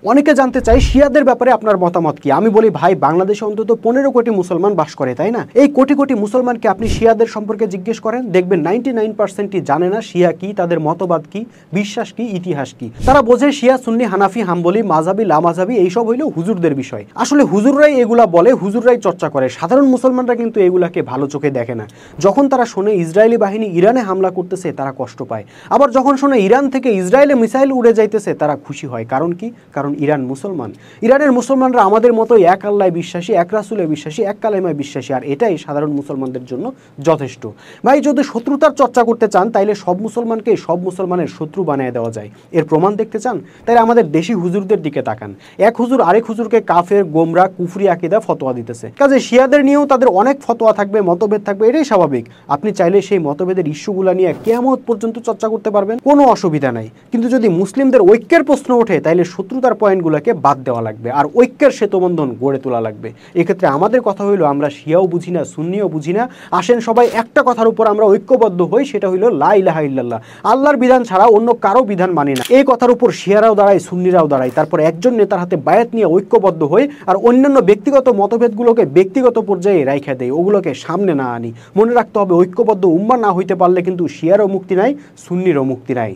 অনেকে জানতে চাই শিয়াদের ব্যাপারে আপনার মতামত কি। আমি বলি ভাই, বাংলাদেশে অন্তত 15 কোটি মুসলমান বাস করে, তাই না? এই কোটি কোটি মুসলমানকে আপনি শিয়াদের সম্পর্কে জিজ্ঞেস করেন, দেখবেন 99%ই জানে না শিয়া কি, তাদের মতবাদ কি, বিশ্বাস কি, ইতিহাস কি। তারা বোঝে শিয়া, সুন্নি, হানাফি, হাম্বলি, মাযহাবি, লামাযহাবি এইসব হইল হুজুরদের বিষয়। আসলে হুজুররাই এগুলা বলে, হুজুররাই চর্চা করে, সাধারণ মুসলমানরা কিন্তু এগুলাকে ভালো চোখে দেখে না। যখন তারা শোনে ইসরায়েলি বাহিনী ইরানে হামলা করতেছে তারা কষ্ট পায়, আবার যখন শোনে ইরান থেকে ইসরায়েলে মিসাইল উড়ে যাইতেছে তারা খুশি হয়। কারণ কি? কারণ ইরান মুসলমান। ইরানের মুসলমানরা আমাদের মতোই এক আল্লাহ বিশ্বাসী, এক রাসূলে বিশ্বাসী, এক কালেমায় বিশ্বাসী, আর এটাই সাধারণ মুসলমানদের জন্য যথেষ্ট। ভাই, যদি শত্রুতার চর্চা করতে চান তাইলে সব মুসলমানকে সব মুসলমানের শত্রু বানিয়ে দেওয়া যায়। এর প্রমাণ দেখতে চান? তাইলে আমাদের দেশি হুজুরদের দিকে তাকান। এক হুজুর আরেক হুজুরকে কাফের, গোমরা, কুফরি আকীদা ফতোয়া দিতেছে। কাজে শিয়াদের নিয়েও তাদের অনেক ফতোয়া থাকবে, মতভেদ থাকবে, এটাই স্বাভাবিক। আপনি চাইলে সেই মতভেদের ইস্যুগুলা নিয়ে কিয়ামত পর্যন্ত চর্চা করতে পারবেন, কোনো অসুবিধা নাই। কিন্তু যদি মুসলিমদের ঐক্যের প্রশ্ন ওঠে তাইলে শত্রুতার পয়েন্টগুলোকে বাদ দেওয়া লাগবে আর ঐক্যের সেতুবন্ধন গড়ে তোলা লাগবে। এক্ষেত্রে আমাদের কথা হইলো, আমরা শিয়াও বুঝি না, সুন্নিও বুঝি না, আসেন সবাই একটা কথার উপর আমরা ঐক্যবদ্ধ হই, সেটা হইলো লা ইলাহা ইল্লাল্লাহ। আল্লাহর বিধান ছাড়া অন্য কারো বিধান মানি না। এই কথার উপর শিয়ারাও দাঁড়ায়, সুন্নিরাও দাঁড়ায়। তারপর একজন নেতার হাতে বায়াত নিয়ে ঐক্যবদ্ধ হই আর অন্যান্য ব্যক্তিগত মতভেদগুলোকে ব্যক্তিগত পর্যায়ে রাইখা দেয়, ওগুলোকে সামনে না আনি। মনে রাখতে হবে, ঐক্যবদ্ধ উম্মাহ না হইতে পারলে কিন্তু শিয়ারও মুক্তি নাই, সুন্নিরও মুক্তি নাই।